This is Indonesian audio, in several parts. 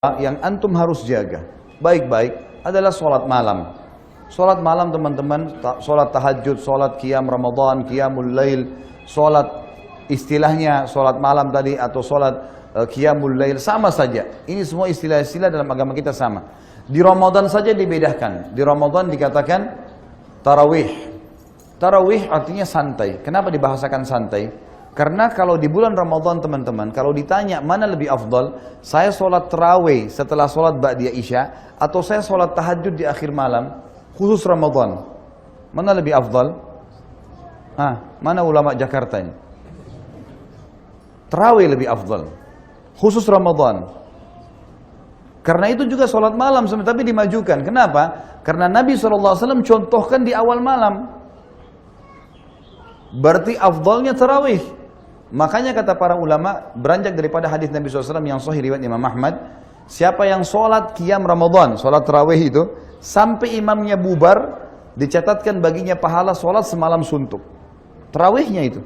yang antum harus jaga baik-baik adalah sholat malam. Sholat malam teman-teman, sholat tahajud, sholat qiyam Ramadan, qiyamul lail, sholat istilahnya sholat malam tadi atau sholat qiyamul lail sama saja. Ini semua istilah-istilah dalam agama kita sama. Di Ramadan saja dibedakan. Di Ramadan dikatakan tarawih. Tarawih artinya santai. Kenapa dibahasakan santai? Karena kalau di bulan Ramadan teman-teman, kalau ditanya mana lebih afdal, saya sholat tarawih setelah sholat ba'diyah isya, atau saya sholat tahajud di akhir malam, khusus Ramadan, mana lebih afdal? Mana ulama Jakarta ini? Tarawih lebih afdal, khusus Ramadan. Karena itu juga sholat malam, tapi dimajukan. Kenapa? Karena Nabi SAW contohkan di awal malam. Berarti afdalnya tarawih. Makanya kata para ulama, beranjak daripada hadis Nabi SAW yang sahih riwayat Imam Ahmad, siapa yang sholat qiyam Ramadan, sholat tarawih itu, sampai imamnya bubar, dicatatkan baginya pahala sholat semalam suntuk. Tarawihnya itu.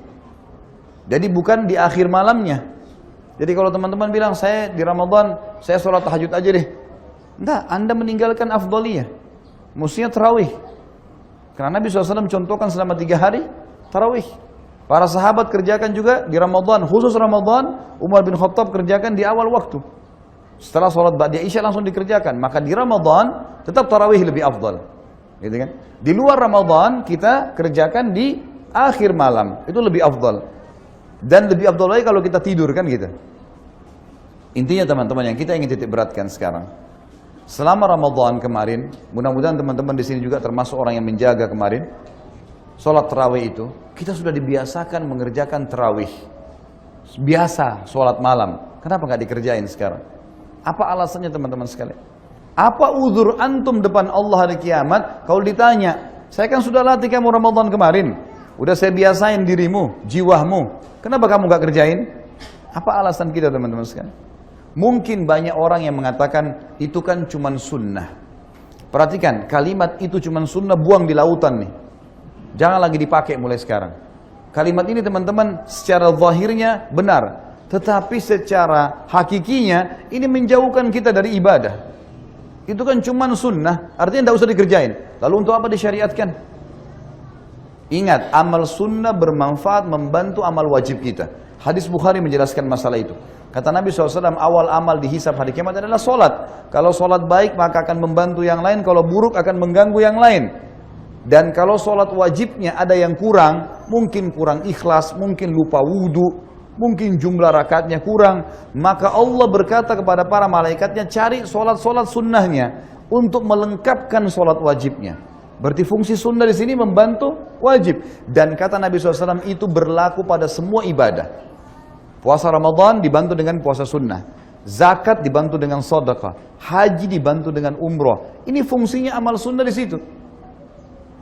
Jadi bukan di akhir malamnya. Jadi kalau teman-teman bilang, saya di Ramadan, saya sholat tahajud aja deh. Enggak, Anda meninggalkan afdaliyah. Mestinya tarawih. Karena Nabi SAW contohkan selama 3 hari, tarawih. Para sahabat kerjakan juga di Ramadan, khusus Ramadan, Umar bin Khattab kerjakan di awal waktu. Setelah sholat ba'diyah isya langsung dikerjakan. Maka di Ramadan tetap tarawih lebih afdal. Gitu kan? Di luar Ramadan kita kerjakan di akhir malam, itu lebih afdal. Dan lebih afdal lagi kalau kita tidur kan gitu. Intinya teman-teman yang kita ingin titik beratkan sekarang. Selama Ramadan kemarin, mudah-mudahan teman-teman di sini juga termasuk orang yang menjaga kemarin. Sholat tarawih itu, kita sudah dibiasakan mengerjakan tarawih. Biasa sholat malam. Kenapa nggak dikerjain sekarang? Apa alasannya teman-teman sekalian? Apa uzur antum depan Allah hari kiamat? Kalau ditanya, saya kan sudah latih kamu Ramadan kemarin. Udah saya biasain dirimu, jiwamu. Kenapa kamu nggak kerjain? Apa alasan kita teman-teman sekalian? Mungkin banyak orang yang mengatakan, itu kan cuman sunnah. Perhatikan, kalimat itu cuman sunnah buang di lautan nih. Jangan lagi dipakai mulai sekarang. Kalimat ini teman-teman secara zahirnya benar, tetapi secara hakikinya ini menjauhkan kita dari ibadah. Itu kan cuman sunnah, artinya tidak usah dikerjain. Lalu untuk apa disyariatkan? Ingat, amal sunnah bermanfaat membantu amal wajib kita. Hadis Bukhari menjelaskan masalah itu. Kata Nabi SAW, awal amal dihisab hari kiamat adalah sholat. Kalau sholat baik maka akan membantu yang lain, kalau buruk akan mengganggu yang lain. Dan kalau sholat wajibnya ada yang kurang, mungkin kurang ikhlas, mungkin lupa wudhu, mungkin jumlah rakaatnya kurang, maka Allah berkata kepada para malaikatnya, cari sholat-sholat sunnahnya untuk melengkapkan sholat wajibnya. Berarti fungsi sunnah di sini membantu wajib. Dan kata Nabi SAW itu berlaku pada semua ibadah. Puasa Ramadan dibantu dengan puasa sunnah, zakat dibantu dengan sedekah, haji dibantu dengan umroh. Ini fungsinya amal sunnah di situ.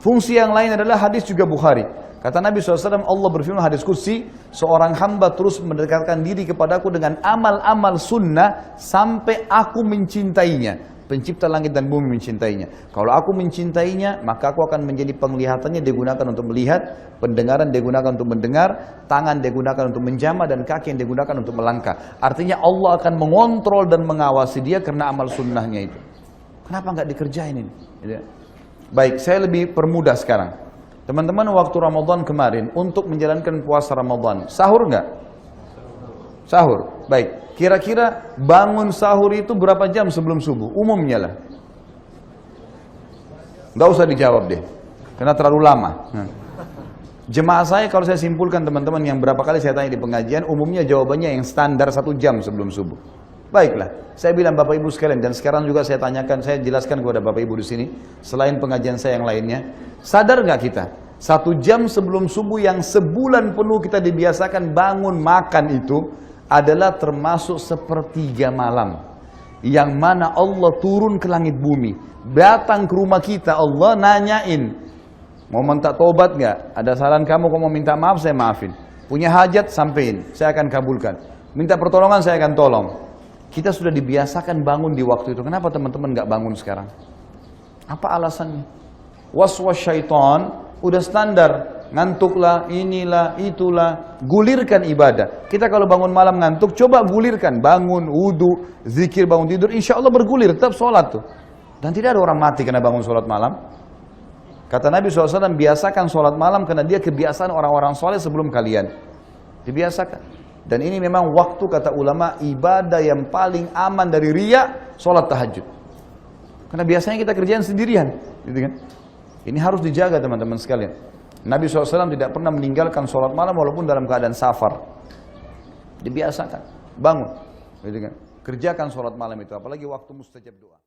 Fungsi yang lain adalah hadis juga Bukhari. Kata Nabi SAW, Allah berfirman hadis qudsi, seorang hamba terus mendekatkan diri kepadaku dengan amal-amal sunnah sampai aku mencintainya. Pencipta langit dan bumi mencintainya. Kalau aku mencintainya, maka aku akan menjadi penglihatannya digunakan untuk melihat, pendengaran digunakan untuk mendengar, tangan digunakan untuk menjamah, dan kaki yang digunakan untuk melangkah. Artinya Allah akan mengontrol dan mengawasi dia karena amal sunnahnya itu. Kenapa nggak dikerjain ini? Baik, saya lebih permudah sekarang. Teman-teman, waktu Ramadan kemarin, untuk menjalankan puasa Ramadan, sahur nggak? Sahur. Baik, kira-kira bangun sahur itu berapa jam sebelum subuh? Umumnya lah. Nggak usah dijawab deh, karena terlalu lama. Jemaah saya, kalau saya simpulkan teman-teman yang berapa kali saya tanya di pengajian, umumnya jawabannya yang standar 1 jam sebelum subuh. Baiklah, saya bilang Bapak Ibu sekalian, dan sekarang juga saya tanyakan, saya jelaskan kepada Bapak Ibu di sini, selain pengajian saya yang lainnya, sadar nggak kita, 1 jam sebelum subuh yang sebulan penuh kita dibiasakan bangun makan itu adalah termasuk sepertiga malam, yang mana Allah turun ke langit bumi, datang ke rumah kita, Allah nanyain, mau minta tobat nggak? Ada saran kamu, mau minta maaf saya maafin, punya hajat sampein, saya akan kabulkan, minta pertolongan saya akan tolong. Kita sudah dibiasakan bangun di waktu itu. Kenapa teman-teman nggak bangun sekarang? Apa alasannya? Was-was syaitan udah standar. ngantuklah, inilah, itulah, gulirkan ibadah. Kita kalau bangun malam ngantuk, coba gulirkan, bangun, wudu, zikir, bangun tidur, insya Allah bergulir, tetap sholat tuh. Dan tidak ada orang mati karena bangun sholat malam. Kata Nabi SAW, biasakan sholat malam karena dia kebiasaan orang-orang soleh sebelum kalian. Dibiasakan. Dan ini memang waktu, kata ulama, ibadah yang paling aman dari riya, sholat tahajud. Karena biasanya kita kerjaan sendirian, gitu kan? Ini harus dijaga teman-teman sekalian. Nabi SAW tidak pernah meninggalkan sholat malam walaupun dalam keadaan safar. Dibiasakan, bangun, gitu kan? Kerjakan sholat malam itu, apalagi waktu mustajab doa.